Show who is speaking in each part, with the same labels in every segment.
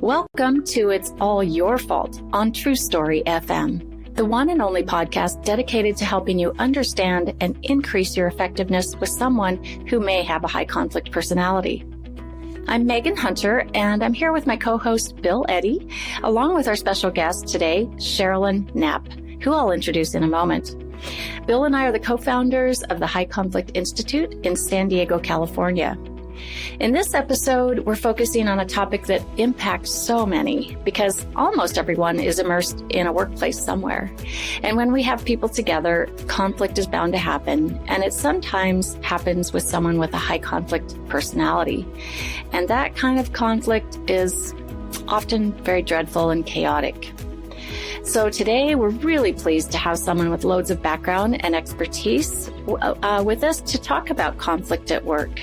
Speaker 1: Welcome to It's All Your Fault on True Story FM, the one and only podcast dedicated to helping you understand and increase your effectiveness with someone who may have a high conflict personality. I'm Megan Hunter, and I'm here with my co-host Bill Eddy, along with our special guest today, Cherolyn Knapp, who I'll introduce in a moment. Bill and I are the co-founders of the High Conflict Institute in San Diego, California. In this episode, we're focusing on a topic that impacts so many because almost everyone is immersed in a workplace somewhere. And when we have people together, conflict is bound to happen, and it sometimes happens with someone with a high conflict personality. And that kind of conflict is often very dreadful and chaotic. So today, we're really pleased to have someone with loads of background and expertise with us to talk about conflict at work.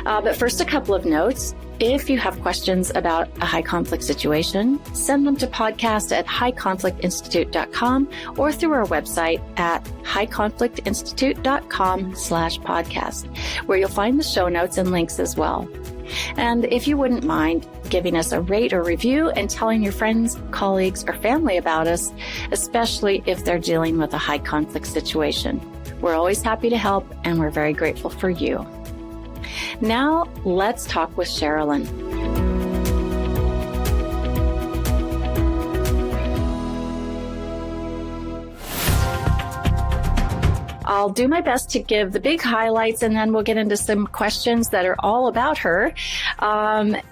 Speaker 1: But first, a couple of notes. If you have questions about a high conflict situation, send them to podcast@highconflictinstitute.com or through our website at highconflictinstitute.com/podcast, where you'll find the show notes and links as well. And if you wouldn't mind giving us a rate or review and telling your friends, colleagues, or family about us, especially if they're dealing with a high conflict situation. We're always happy to help, and we're very grateful for you. Now, let's talk with Cherolyn. I'll do my best to give the big highlights, and then we'll get into some questions that are all about her. And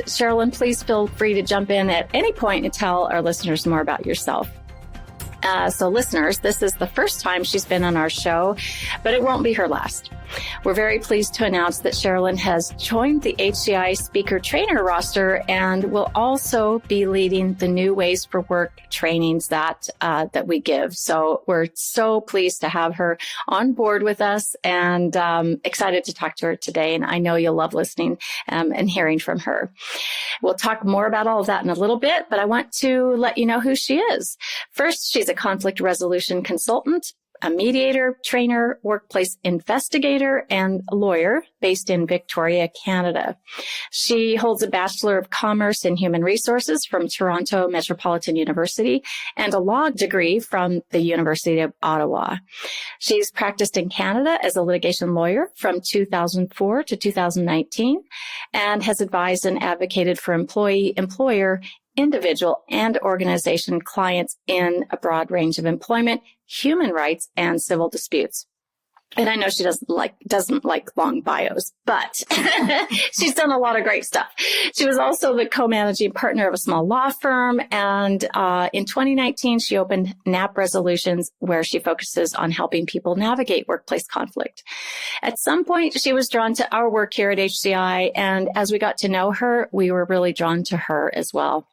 Speaker 1: Cherolyn, please feel free to jump in at any point and tell our listeners more about yourself. So listeners, this is the first time she's been on our show, but it won't be her last. We're very pleased to announce that Cherolyn has joined the HCI speaker trainer roster and will also be leading the New Ways for Work trainings that we give. So we're so pleased to have her on board with us and excited to talk to her today. And I know you'll love listening and hearing from her. We'll talk more about all of that in a little bit, but I want to let you know who she is. First, she's a conflict resolution consultant, a mediator, trainer, workplace investigator, and lawyer based in Victoria, Canada. She holds a Bachelor of Commerce in Human Resources from Toronto Metropolitan University and a law degree from the University of Ottawa. She's practiced in Canada as a litigation lawyer from 2004 to 2019 and has advised and advocated for employee, employer, individual, and organization clients in a broad range of employment, human rights, and civil disputes. And I know she doesn't like long bios, but she's done a lot of great stuff. She was also the co-managing partner of a small law firm. And in 2019, she opened Knapp Resolutions, where she focuses on helping people navigate workplace conflict. At some point, she was drawn to our work here at HCI. And as we got to know her, we were really drawn to her as well.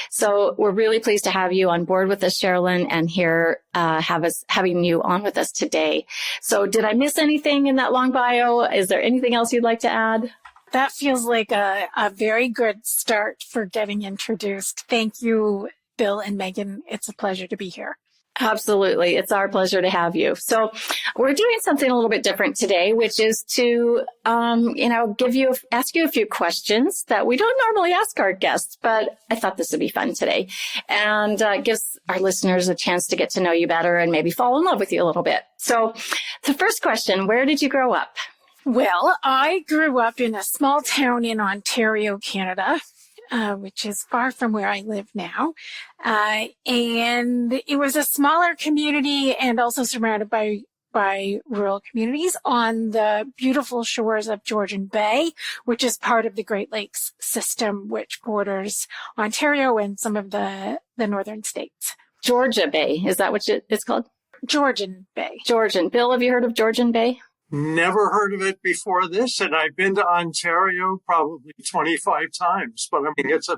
Speaker 1: So we're really pleased to have you on board with us, Cherolyn, and here having you on with us today. So did I miss anything in that long bio? Is there anything else you'd like to add?
Speaker 2: That feels like a very good start for getting introduced. Thank you, Bill and Megan. It's a pleasure to be here.
Speaker 1: Absolutely. It's our pleasure to have you. So we're doing something a little bit different today, which is to, ask you a few questions that we don't normally ask our guests, but I thought this would be fun today and gives our listeners a chance to get to know you better and maybe fall in love with you a little bit. So the first question, where did you grow up?
Speaker 2: Well, I grew up in a small town in Ontario, Canada. Which is far from where I live now. And it was a smaller community and also surrounded by rural communities on the beautiful shores of Georgian Bay, which is part of the Great Lakes system, which borders Ontario and some of the northern states.
Speaker 1: Georgia Bay, is that what it's called?
Speaker 2: Georgian Bay.
Speaker 1: Georgian. Bill, have you heard of Georgian Bay?
Speaker 3: Never heard of it before this, and I've been to Ontario probably 25 times, but I mean, it's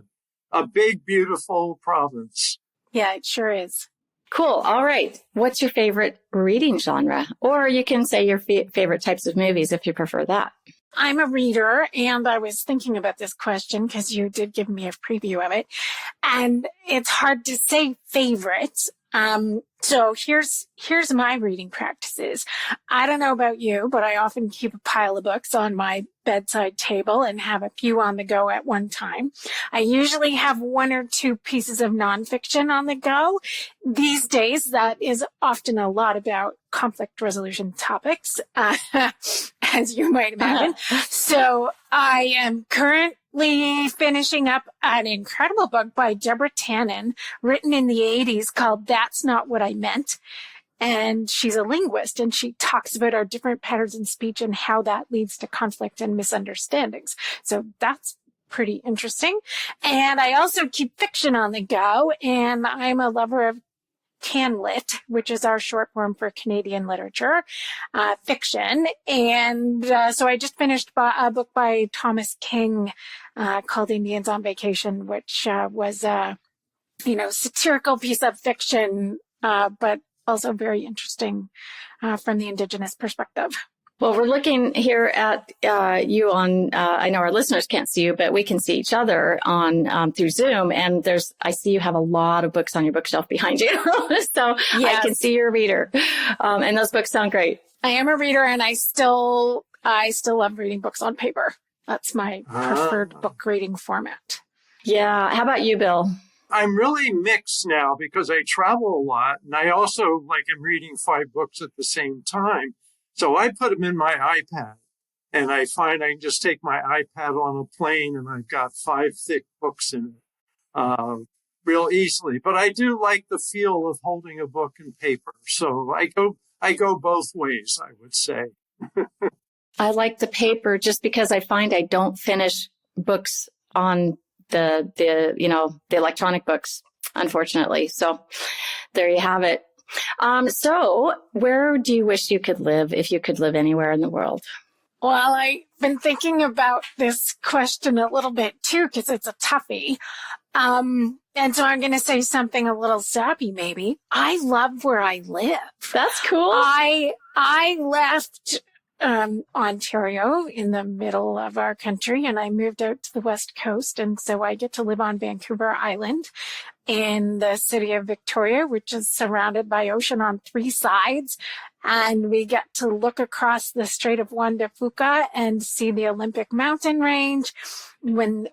Speaker 3: a big, beautiful province.
Speaker 2: Yeah, it sure is.
Speaker 1: Cool. All right. What's your favorite reading genre? Or you can say your favorite types of movies if you prefer that.
Speaker 2: I'm a reader, and I was thinking about this question because you did give me a preview of it, and it's hard to say favorites. So here's my reading practices. I don't know about you, but I often keep a pile of books on my bedside table and have a few on the go at one time. I usually have one or two pieces of nonfiction on the go. These days, that is often a lot about conflict resolution topics, as you might imagine. So I am currently finishing up an incredible book by Deborah Tannen, written in the 80s, called That's Not What I Meant. And she's a linguist, and she talks about our different patterns in speech and how that leads to conflict and misunderstandings. So that's pretty interesting. And I also keep fiction on the go, and I'm a lover of CanLit, which is our short form for Canadian literature, fiction. And so I just finished a book by Thomas King called Indians on Vacation, which was a, satirical piece of fiction, but also very interesting from the Indigenous perspective.
Speaker 1: Well, we're looking here at you on, I know our listeners can't see you, but we can see each other on through Zoom. And I see you have a lot of books on your bookshelf behind you. So yes. I can see you're a reader. And those books sound great.
Speaker 2: I am a reader, and I still love reading books on paper. That's my preferred book reading format.
Speaker 1: Yeah. How about you, Bill?
Speaker 3: I'm really mixed now because I travel a lot, and I also am reading 5 books at the same time. So I put them in my iPad, and I find I can just take my iPad on a plane, and I've got 5 thick books in it real easily. But I do like the feel of holding a book in paper. So I go both ways, I would say.
Speaker 1: I like the paper just because I find I don't finish books on the electronic books, unfortunately. So there you have it. So where do you wish you could live if you could live anywhere in the world?
Speaker 2: Well, I've been thinking about this question a little bit too, because it's a toughie. And so I'm going to say something a little sappy, maybe. I love where I live.
Speaker 1: That's cool.
Speaker 2: I left Ontario in the middle of our country, and I moved out to the West Coast. And so I get to live on Vancouver Island in the city of Victoria, which is surrounded by ocean on 3 sides. And we get to look across the Strait of Juan de Fuca and see the Olympic mountain range. When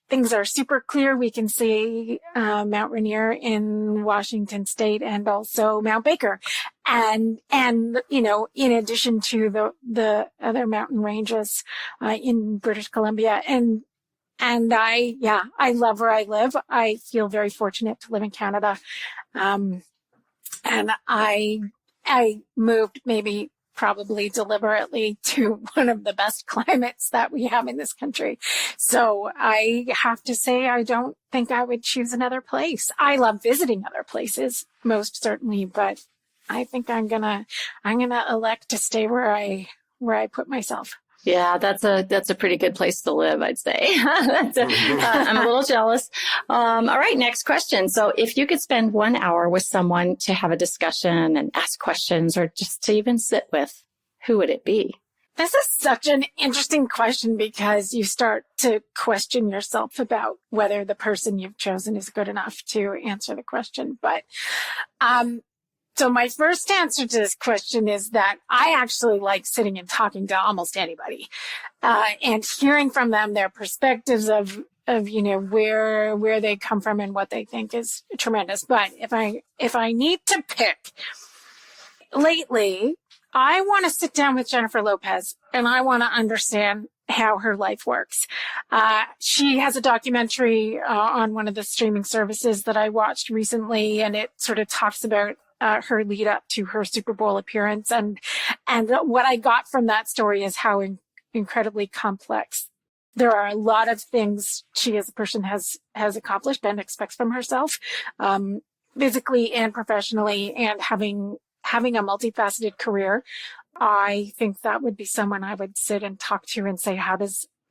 Speaker 2: things are super clear, we can see Mount Rainier in Washington State and also Mount Baker. And in addition to the other mountain ranges in British Columbia. And I love where I live. I feel very fortunate to live in Canada. And I moved probably deliberately to one of the best climates that we have in this country. So I have to say, I don't think I would choose another place. I love visiting other places, most certainly, but I think I'm gonna elect to stay where I put myself.
Speaker 1: Yeah, that's a pretty good place to live, I'd say. I'm a little jealous. All right, next question. So if you could spend 1 hour with someone to have a discussion and ask questions or just to even sit with, who would it be?
Speaker 2: This is such an interesting question because you start to question yourself about whether the person you've chosen is good enough to answer the question. But so my first answer to this question is that I actually like sitting and talking to almost anybody, and hearing from them their perspectives of where they come from and what they think is tremendous. But if I need to pick, lately, I want to sit down with Jennifer Lopez and I want to understand how her life works. She has a documentary on one of the streaming services that I watched recently, and it sort of talks about her lead up to her Super Bowl appearance. And what I got from that story is how incredibly complex. There are a lot of things she as a person has accomplished and expects from herself, physically and professionally, and having a multifaceted career. I think that would be someone I would sit and talk to and say,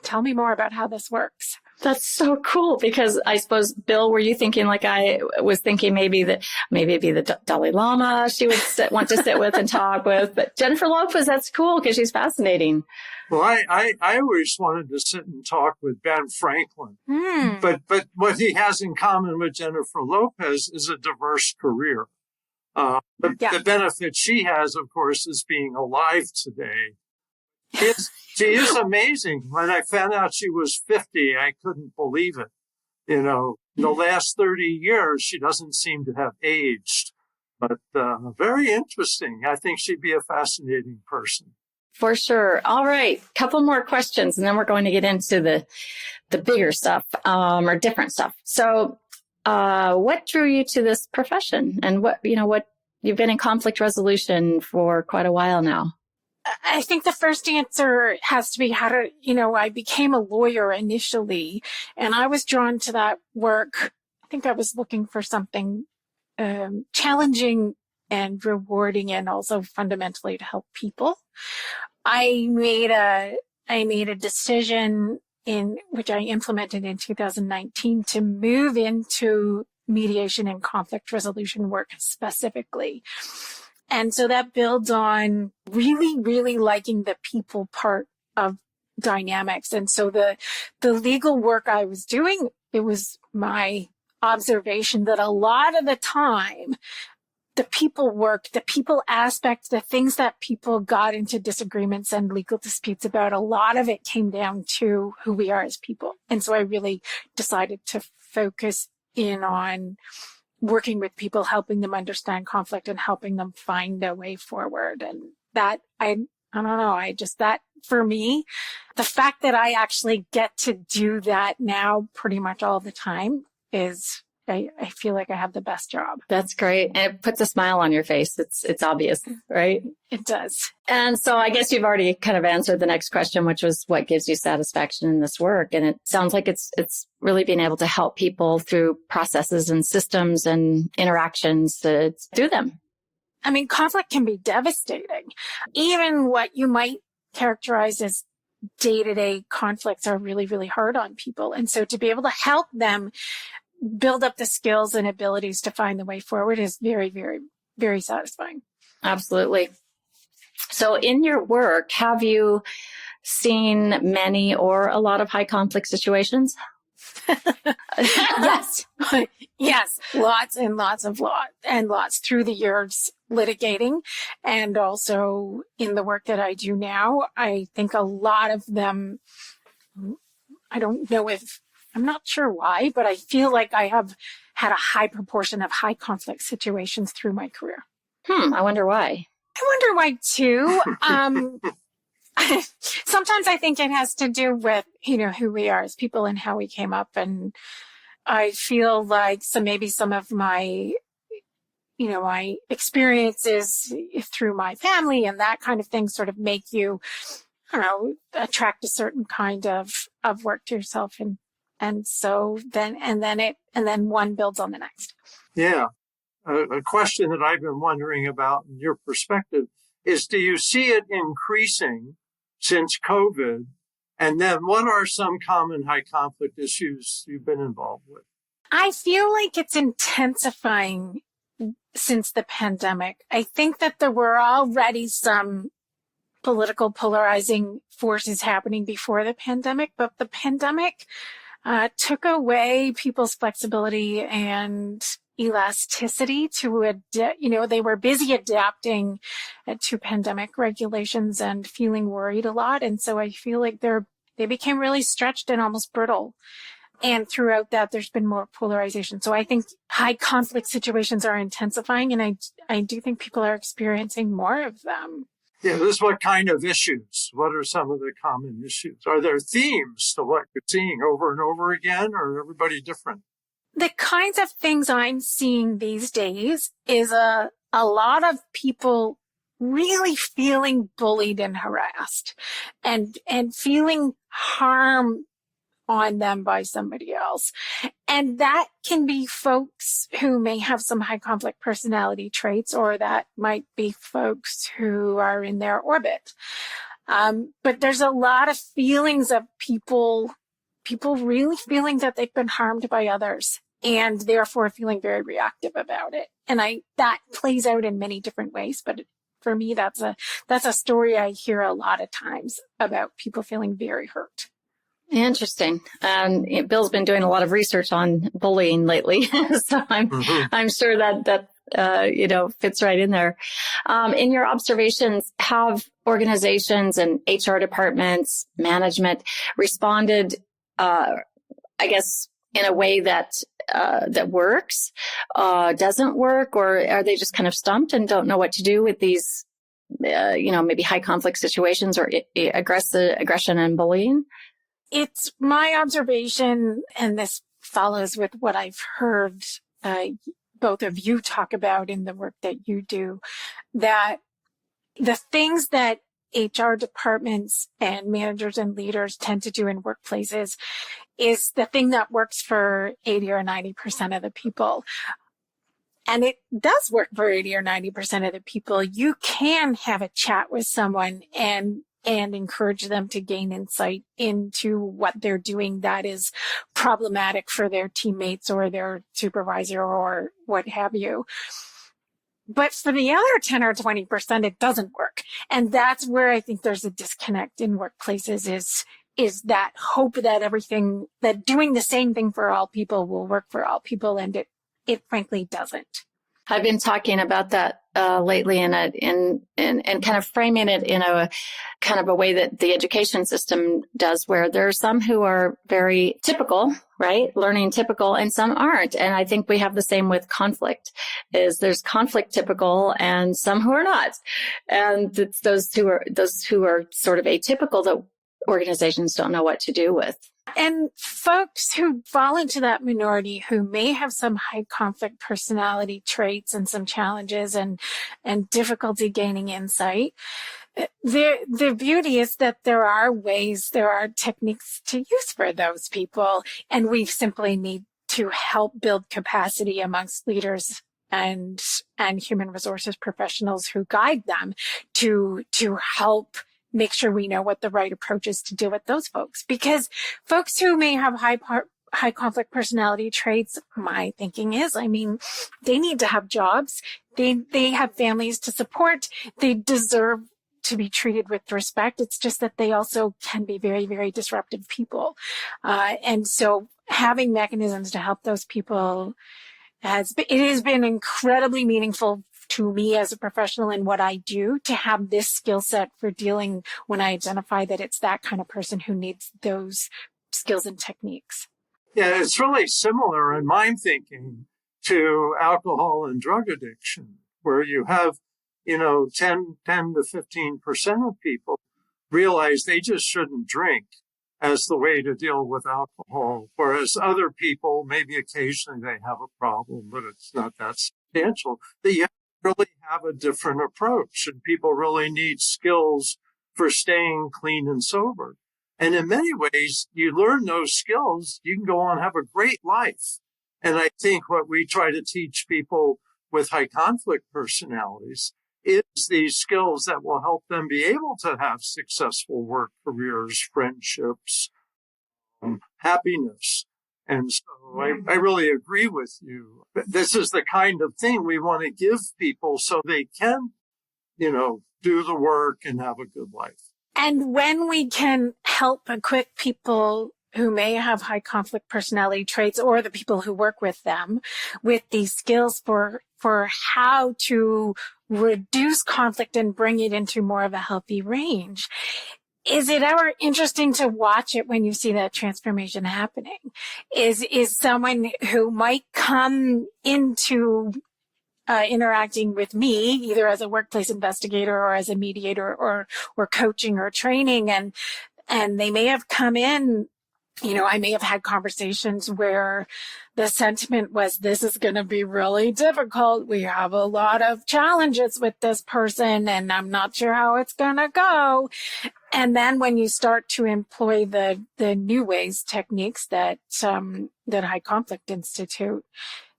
Speaker 2: tell me more about how this works.
Speaker 1: That's so cool because I suppose, Bill, were you thinking like I was thinking maybe it'd be the Dalai Lama she would want to sit with and talk with. But Jennifer Lopez, that's cool because she's fascinating.
Speaker 3: Well, I always wanted to sit and talk with Ben Franklin. But what he has in common with Jennifer Lopez is a diverse career. The benefit she has, of course, is being alive today. She is amazing. When I found out she was 50, I couldn't believe it. In the last 30 years, she doesn't seem to have aged. But very interesting. I think she'd be a fascinating person.
Speaker 1: For sure. All right. Couple more questions, and then we're going to get into the bigger stuff or different stuff. So what drew you to this profession? And what you've been in conflict resolution for quite a while now.
Speaker 2: I think the first answer has to be I became a lawyer initially, and I was drawn to that work. I think I was looking for something challenging and rewarding, and also fundamentally to help people. I made a decision in which I implemented in 2019 to move into mediation and conflict resolution work specifically. And so that builds on really, really liking the people part of dynamics. And so the legal work I was doing, it was my observation that a lot of the time, the people work, the people aspect, the things that people got into disagreements and legal disputes about, a lot of it came down to who we are as people. And so I really decided to focus in on working with people, helping them understand conflict and helping them find a way forward. And that, I don't know, that for me, the fact that I actually get to do that now pretty much all the time is, I feel like I have the best job.
Speaker 1: That's great. And it puts a smile on your face. It's obvious, right?
Speaker 2: It does.
Speaker 1: And so I guess you've already kind of answered the next question, which was what gives you satisfaction in this work? And it sounds like it's really being able to help people through processes and systems and interactions to do them.
Speaker 2: I mean, conflict can be devastating. Even what you might characterize as day-to-day conflicts are really, really hard on people. And so to be able to help them build up the skills and abilities to find the way forward is very, very, very satisfying.
Speaker 1: Absolutely. So in your work, have you seen many or a lot of high conflict situations?
Speaker 2: Yes. Yes. Lots and lots through the years litigating. And also in the work that I do now, I think a lot of them, I'm not sure why, but I feel like I have had a high proportion of high conflict situations through my career.
Speaker 1: I wonder why.
Speaker 2: I wonder why too. Sometimes I think it has to do with, who we are as people and how we came up. And I feel like maybe some of my, my experiences through my family and that kind of thing sort of make you, attract a certain kind of work to yourself. And so then one builds on the next.
Speaker 3: Yeah. A question that I've been wondering about in your perspective is, do you see it increasing since COVID? And then what are some common high conflict issues you've been involved with?
Speaker 2: I feel like it's intensifying since the pandemic. I think that there were already some political polarizing forces happening before the pandemic, but the pandemic took away people's flexibility and elasticity to they were busy adapting to pandemic regulations and feeling worried a lot. And so I feel like they became really stretched and almost brittle. And throughout that, there's been more polarization. So I think high conflict situations are intensifying, and I do think people are experiencing more of them.
Speaker 3: Yeah, this is what kind of issues? What are some of the common issues? Are there themes to what you're seeing over and over again, or are everybody different?
Speaker 2: The kinds of things I'm seeing these days is a lot of people really feeling bullied and harassed and feeling harm on them by somebody else. And that can be folks who may have some high conflict personality traits, or that might be folks who are in their orbit. But there's a lot of feelings of people people really feeling that they've been harmed by others and therefore feeling very reactive about it. And that plays out in many different ways, but for me, that's a story I hear a lot of times about people feeling very hurt.
Speaker 1: Interesting. Bill's been doing a lot of research on bullying lately, so I'm sure that fits right in there. In your observations, have organizations and HR departments, management responded, I guess, in a way that works, doesn't work, or are they just kind of stumped and don't know what to do with these, maybe high conflict situations or aggression and bullying?
Speaker 2: It's my observation, and this follows with what I've heard both of you talk about in the work that you do, that the things that HR departments and managers and leaders tend to do in workplaces is the thing that works for 80 or 90% of the people. And it does work for 80 or 90% of the people. You can have a chat with someone and encourage them to gain insight into what they're doing that is problematic for their teammates or their supervisor or what have you. But for the other 10 or 20%, it doesn't work. And that's where I think there's a disconnect in workplaces is that hope that doing the same thing for all people will work for all people. And it frankly doesn't.
Speaker 1: I've been talking about that lately and kind of framing it in a kind of a way that the education system does, where there are some who are very typical, right? Learning typical, and some aren't. And I think we have the same with conflict, is there's conflict typical and some who are not. And it's those who are sort of atypical that organizations don't know what to do with.
Speaker 2: And folks who fall into that minority who may have some high conflict personality traits and some challenges and difficulty gaining insight, the beauty is that there are techniques to use for those people. And we simply need to help build capacity amongst leaders and human resources professionals who guide them to help make sure we know what the right approach is to deal with those folks. Because folks who may have high conflict personality traits, my thinking is, they need to have jobs. They have families to support. They deserve to be treated with respect. It's just that they also can be very, very disruptive people. And so having mechanisms to help those people it has been incredibly meaningful to me as a professional in what I do to have this skill set for dealing when I identify that it's that kind of person who needs those skills and techniques.
Speaker 3: Yeah, it's really similar in my thinking to alcohol and drug addiction, where you have, 10 to 15% of people realize they just shouldn't drink as the way to deal with alcohol, whereas other people, maybe occasionally they have a problem, but it's not that substantial. That you really have a different approach, and people really need skills for staying clean and sober. And in many ways, you learn those skills, you can go on and have a great life. And I think what we try to teach people with high conflict personalities is these skills that will help them be able to have successful work careers, friendships, happiness. And so I really agree with you. This is the kind of thing we want to give people so they can, do the work and have a good life.
Speaker 2: And when we can help equip people who may have high conflict personality traits or the people who work with them with these skills for how to reduce conflict and bring it into more of a healthy range, is it ever interesting to watch it when you see that transformation happening? Is someone who might come into interacting with me, either as a workplace investigator or as a mediator or coaching or training, and they may have come in, I may have had conversations where the sentiment was, this is going to be really difficult. We have a lot of challenges with this person, and I'm not sure how it's going to go. And then when you start to employ the new ways, techniques that High Conflict Institute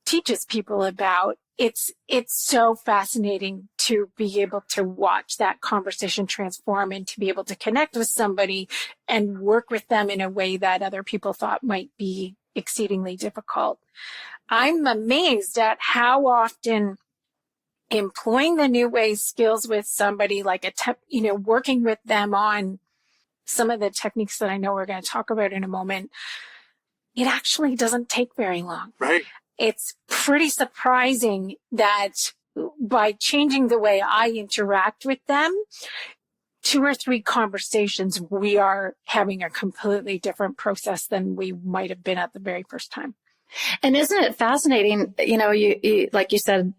Speaker 2: teaches people about, it's so fascinating to be able to watch that conversation transform and to be able to connect with somebody and work with them in a way that other people thought might be exceedingly difficult. I'm amazed at how often employing the new ways skills with somebody like working with them on some of the techniques that I know we're going to talk about in a moment, it actually doesn't take very long.
Speaker 3: Right.
Speaker 2: It's pretty surprising that by changing the way I interact with them, 2 or 3 conversations, we are having a completely different process than we might have been at the very first time.
Speaker 1: And isn't it fascinating? You like you said,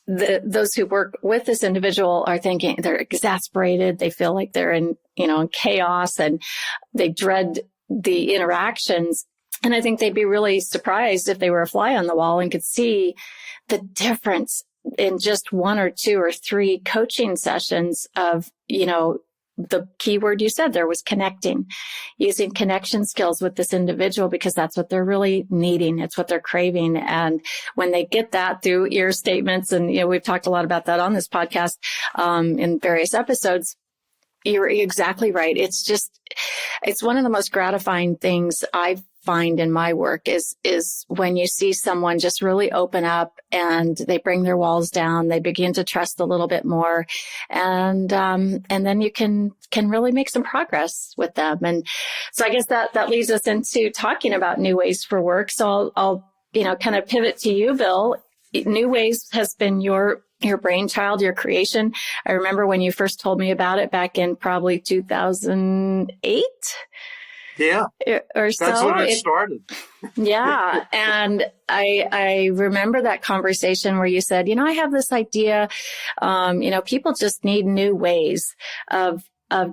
Speaker 1: those who work with this individual are thinking they're exasperated. They feel like they're in chaos, and they dread the interactions. And I think they'd be really surprised if they were a fly on the wall and could see the difference in just 1 or 2 or 3 coaching sessions of, the key word you said there was connecting, using connection skills with this individual, because that's what they're really needing. It's what they're craving. And when they get that through ear statements, and, we've talked a lot about that on this podcast, in various episodes, you're exactly right. It's one of the most gratifying things I find in my work is when you see someone just really open up and they bring their walls down, they begin to trust a little bit more, and then you can really make some progress with them. And so I guess that leads us into talking about new ways for work. So I'll kind of pivot to you, Bill. New Ways has been your brainchild, your creation. I remember when you first told me about it back in probably 2008.
Speaker 3: Yeah.
Speaker 1: Or so.
Speaker 3: That's when it started.
Speaker 1: Yeah. And I remember that conversation where you said, I have this idea, people just need new ways of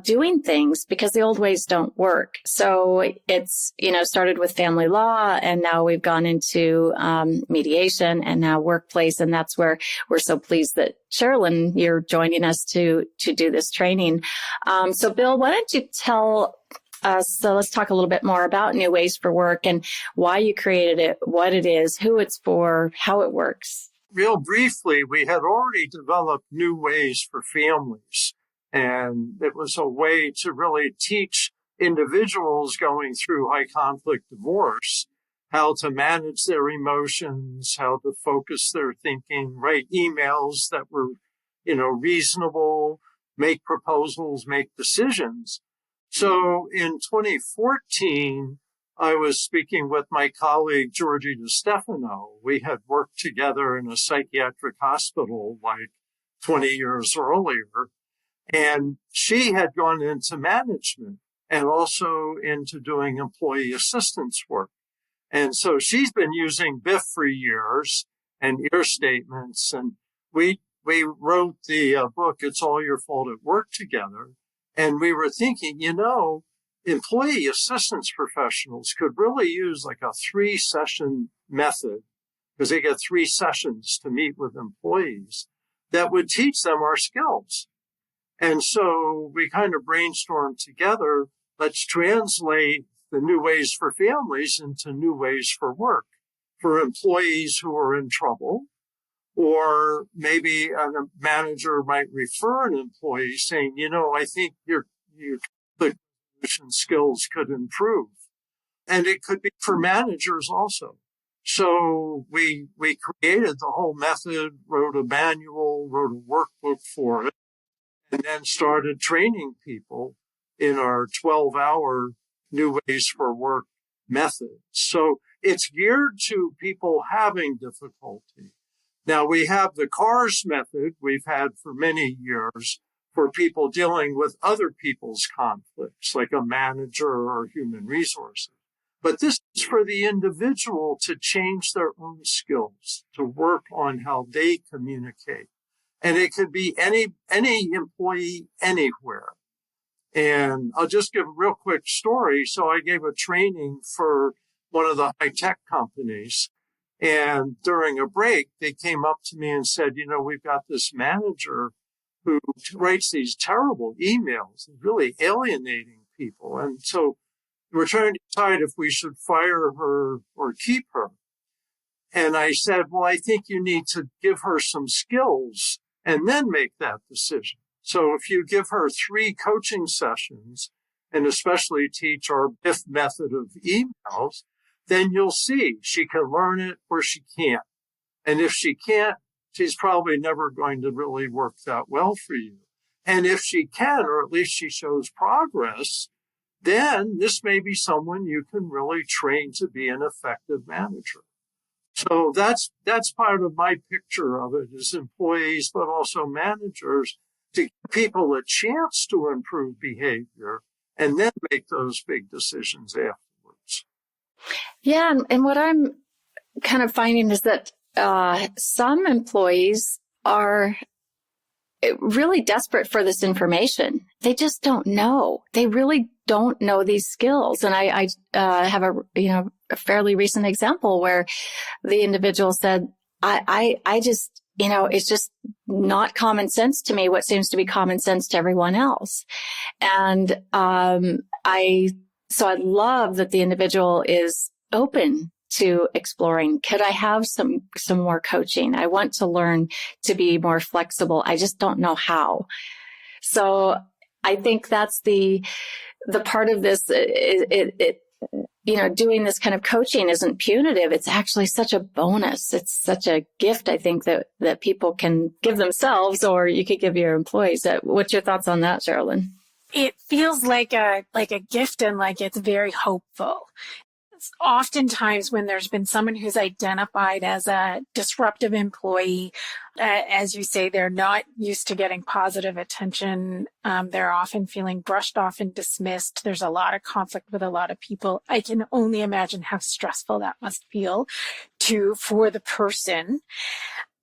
Speaker 1: doing things because the old ways don't work. So it's, started with family law, and now we've gone into mediation and now workplace. And that's where we're so pleased that Cherolyn, you're joining us to do this training. So Bill, why don't you tell us, so let's talk a little bit more about New Ways for Work and why you created it, what it is, who it's for, how it works.
Speaker 3: Real briefly, we had already developed New Ways for Families. And it was a way to really teach individuals going through high conflict divorce how to manage their emotions, how to focus their thinking, write emails that were, reasonable, make proposals, make decisions. So in 2014, I was speaking with my colleague, Georgie DiStefano. We had worked together in a psychiatric hospital like 20 years earlier. And she had gone into management and also into doing employee assistance work. And so she's been using BIF for years and ear statements. And we wrote the book, It's All Your Fault at Work, together. And we were thinking, employee assistance professionals could really use like a 3-session method, because they get 3 sessions to meet with employees that would teach them our skills. And so we kind of brainstormed together, let's translate the New Ways for Families into New Ways for Work for employees who are in trouble, or maybe a manager might refer an employee saying, I think your solution skills could improve. And it could be for managers also. So we created the whole method, wrote a manual, wrote a workbook for it, and then started training people in our 12-hour New Ways for Work method. So it's geared to people having difficulty. Now, we have the CARS method we've had for many years for people dealing with other people's conflicts, like a manager or human resources. But this is for the individual to change their own skills, to work on how they communicate. And it could be any employee anywhere. And I'll just give a real quick story. So I gave a training for one of the high-tech companies. And during a break, they came up to me and said, we've got this manager who writes these terrible emails, really alienating people. And so we're trying to decide if we should fire her or keep her. And I said, well, I think you need to give her some skills and then make that decision. So if you give her 3 coaching sessions and especially teach our BIF method of emails, then you'll see she can learn it or she can't. And if she can't, she's probably never going to really work that well for you. And if she can, or at least she shows progress, then this may be someone you can really train to be an effective manager. So that's part of my picture of it is employees, but also managers to give people a chance to improve behavior and then make those big decisions afterwards.
Speaker 1: Yeah. And what I'm kind of finding is that some employees are really desperate for this information. They just don't know. They really don't know these skills. And I have a fairly recent example where the individual said, I just, it's just not common sense to me what seems to be common sense to everyone else. And I love that the individual is open to exploring. Could I have some more coaching? I want to learn to be more flexible. I just don't know how. So I think that's the part of this. Doing this kind of coaching isn't punitive. It's actually such a bonus. It's such a gift, I think, that people can give themselves, or you could give your employees. What's your thoughts on that, Cherolyn?
Speaker 2: It feels like a gift and like it's very hopeful. Oftentimes when there's been someone who's identified as a disruptive employee, as you say, they're not used to getting positive attention. They're often feeling brushed off and dismissed. There's a lot of conflict with a lot of people. I can only imagine how stressful that must feel for the person.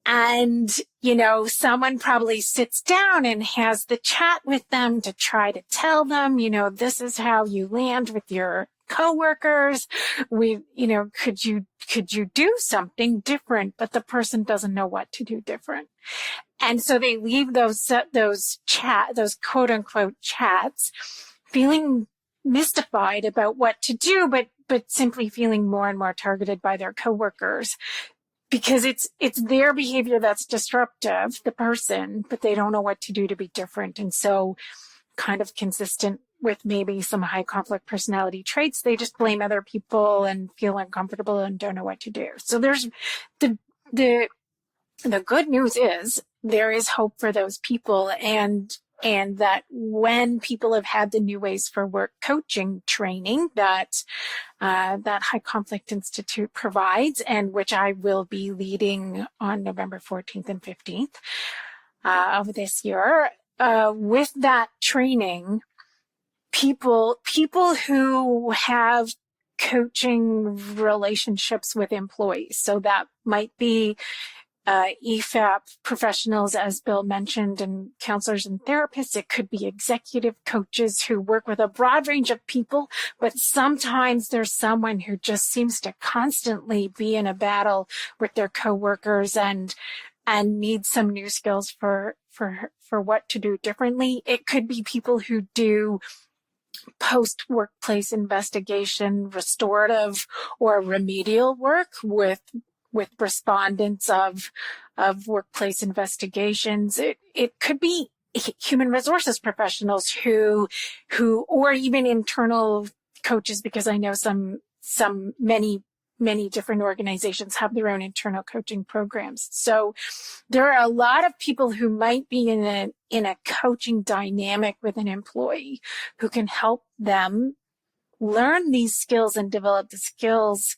Speaker 2: And, someone probably sits down and has the chat with them to try to tell them, this is how you land with your coworkers. Could you do something different? But the person doesn't know what to do different. And so they leave those quote unquote chats feeling mystified about what to do, but simply feeling more and more targeted by their coworkers. Because it's their behavior that's disruptive, the person, but they don't know what to do to be different. And so kind of consistent with maybe some high conflict personality traits, they just blame other people and feel uncomfortable and don't know what to do. So there's the good news is there is hope for those people, and that when people have had the New Ways for Work coaching training that High Conflict Institute provides, and which I will be leading on November 14th and 15th of this year, with that training, people who have coaching relationships with employees. So that might be EFAP professionals, as Bill mentioned, and counselors and therapists. It could be executive coaches who work with a broad range of people, but sometimes there's someone who just seems to constantly be in a battle with their coworkers and need some new skills for what to do differently. It could be people who do post-workplace investigation, restorative or remedial work with respondents of workplace investigations. It could be human resources professionals who or even internal coaches, because I know many different organizations have their own internal coaching programs. So there are a lot of people who might be in a coaching dynamic with an employee who can help them learn these skills and develop the skills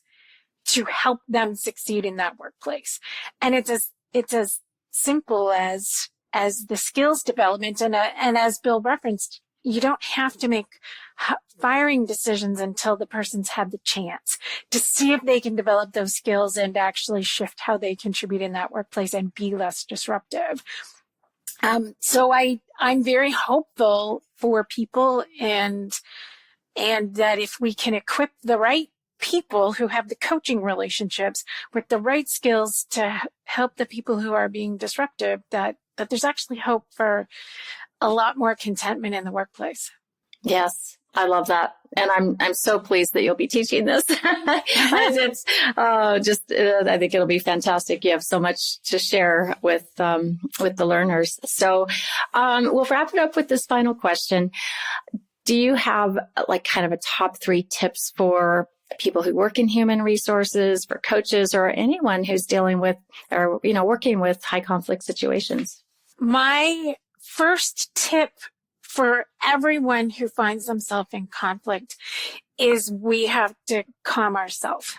Speaker 2: to help them succeed in that workplace. And it's as simple as the skills development. And as Bill referenced, you don't have to make firing decisions until the person's had the chance to see if they can develop those skills and actually shift how they contribute in that workplace and be less disruptive. So I'm very hopeful for people and that if we can equip the right people who have the coaching relationships with the right skills to help the people who are being disruptive, that there's actually hope for a lot more contentment in the workplace.
Speaker 1: Yes, I love that. And I'm so pleased that you'll be teaching this. It's I think it'll be fantastic. You have so much to share with the learners. So we'll wrap it up with this final question. Do you have like kind of a top 3 tips for people who work in human resources, for coaches, or anyone who's dealing with or, working with high conflict situations?
Speaker 2: My first tip for everyone who finds themselves in conflict is we have to calm ourselves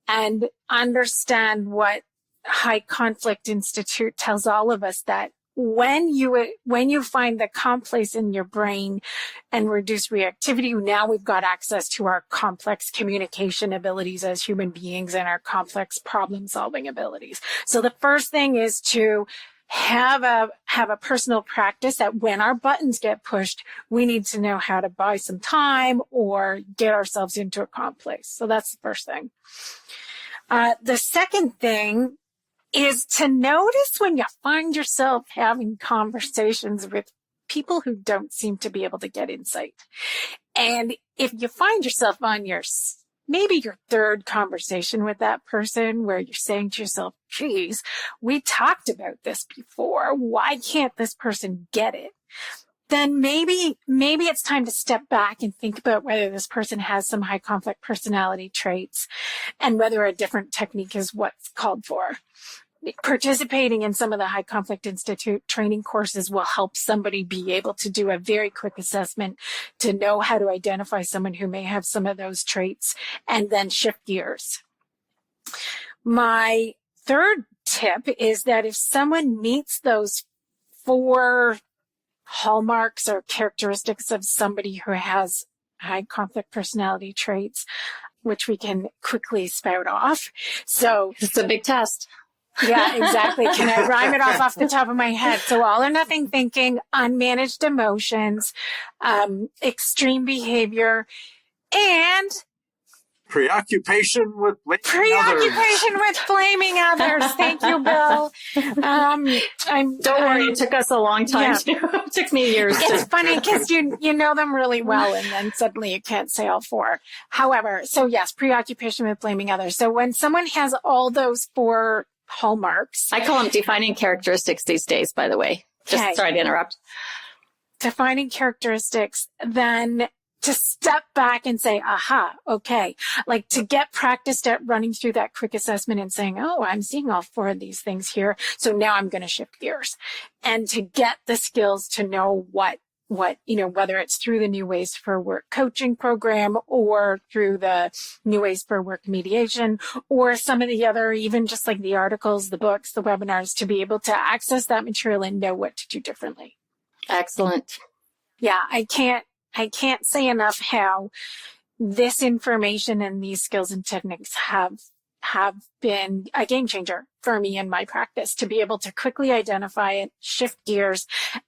Speaker 2: and understand what High Conflict Institute tells all of us, that when you find the calm place in your brain and reduce reactivity, now we've got access to our complex communication abilities as human beings and our complex problem solving abilities. So the first thing is to have a personal practice that when our buttons get pushed, we need to know how to buy some time or get ourselves into a calm place. So that's the first thing. The second thing is to notice when you find yourself having conversations with people who don't seem to be able to get insight. And if you find yourself on maybe your third conversation with that person where you're saying to yourself, geez, we talked about this before. Why can't this person get it? Then maybe it's time to step back and think about whether this person has some high conflict personality traits and whether a different technique is what's called for. Participating in some of the High Conflict Institute training courses will help somebody be able to do a very quick assessment to know how to identify someone who may have some of those traits and then shift gears. My third tip is that if someone meets those 4 hallmarks or characteristics of somebody who has high conflict personality traits, which we can quickly spout off. So
Speaker 1: it's a big test.
Speaker 2: Yeah, exactly. Can I rhyme it off the top of my head? So all or nothing thinking, unmanaged emotions, extreme behavior, and
Speaker 3: preoccupation with blaming
Speaker 2: others. Thank you, Bill.
Speaker 1: Don't worry, it took us a long time. Yeah. It took me years.
Speaker 2: It's funny because you know them really well, and then suddenly you can't say all 4. However, so yes, preoccupation with blaming others. So when someone has all those 4 hallmarks.
Speaker 1: I call them defining characteristics these days, by the way. Just sorry to interrupt.
Speaker 2: Defining characteristics, then to step back and say, aha, okay. Like to get practiced at running through that quick assessment and saying, oh, I'm seeing all 4 of these things here. So now I'm going to shift gears. And to get the skills to know what, whether it's through the New Ways for Work coaching program or through the New Ways for Work mediation or some of the other, even just like the articles, the books, the webinars, to be able to access that material and know what to do differently.
Speaker 1: Excellent.
Speaker 2: Yeah, I can't say enough how this information and these skills and techniques have been a game changer for me in my practice, to be able to quickly identify it, shift gears,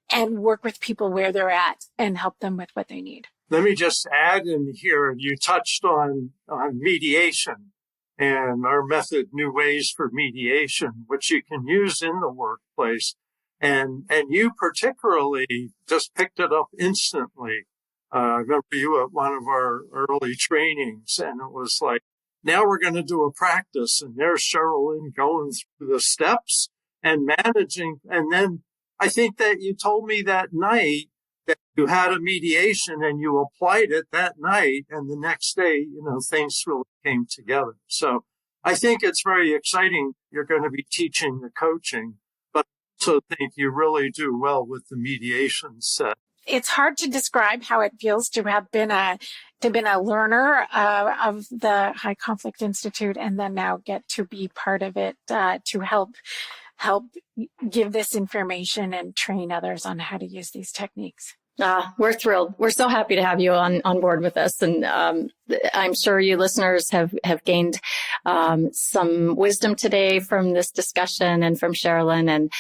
Speaker 2: and work with people where they're at and help them with what they need.
Speaker 3: Let me just add in here, you touched on mediation and our method, New Ways for Mediation, which you can use in the workplace. And you particularly just picked it up instantly. I remember you at one of our early trainings, and it was like, now we're going to do a practice, and there's Cherolyn going through the steps and managing. And then I think that you told me that night that you had a mediation and you applied it that night, and the next day, things really came together. So I think it's very exciting. You're going to be teaching the coaching, but I also think you really do well with the mediation set.
Speaker 2: It's hard to describe how it feels to have been a learner of the High Conflict Institute, and then now get to be part of it to help give this information and train others on how to use these techniques.
Speaker 1: We're thrilled. We're so happy to have you on board with us. And I'm sure you listeners have gained some wisdom today from this discussion and from Cherolyn. And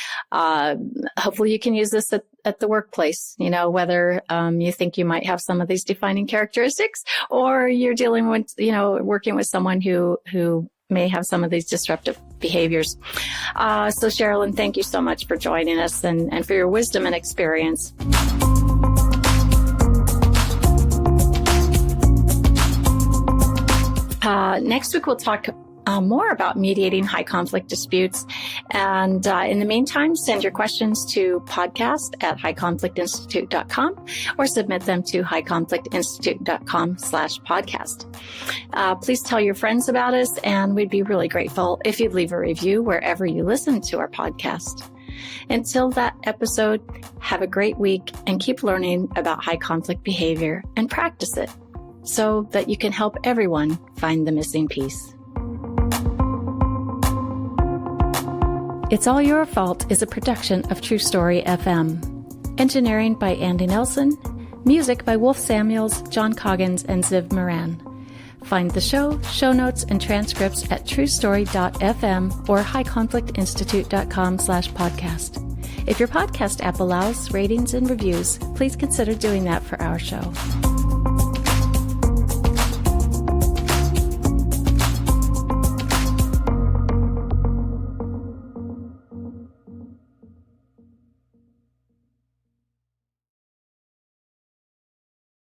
Speaker 1: hopefully you can use this at the workplace, whether you think you might have some of these defining characteristics, or you're dealing with, working with someone who may have some of these disruptive behaviors. So Cherolyn, thank you so much for joining us and for your wisdom and experience. Next week, we'll talk more about mediating high conflict disputes. And in the meantime, send your questions to podcast@highconflictinstitute.com or submit them to highconflictinstitute.com/podcast. Please tell your friends about us, and we'd be really grateful if you'd leave a review wherever you listen to our podcast. Until that episode, have a great week and keep learning about high conflict behavior and practice it so that you can help everyone find the missing piece. It's All Your Fault is a production of True Story FM. Engineering by Andy Nelson. Music by Wolf Samuels, John Coggins, and Ziv Moran. Find the show notes, and transcripts at truestory.fm or highconflictinstitute.com/podcast. If your podcast app allows ratings and reviews, please consider doing that for our show.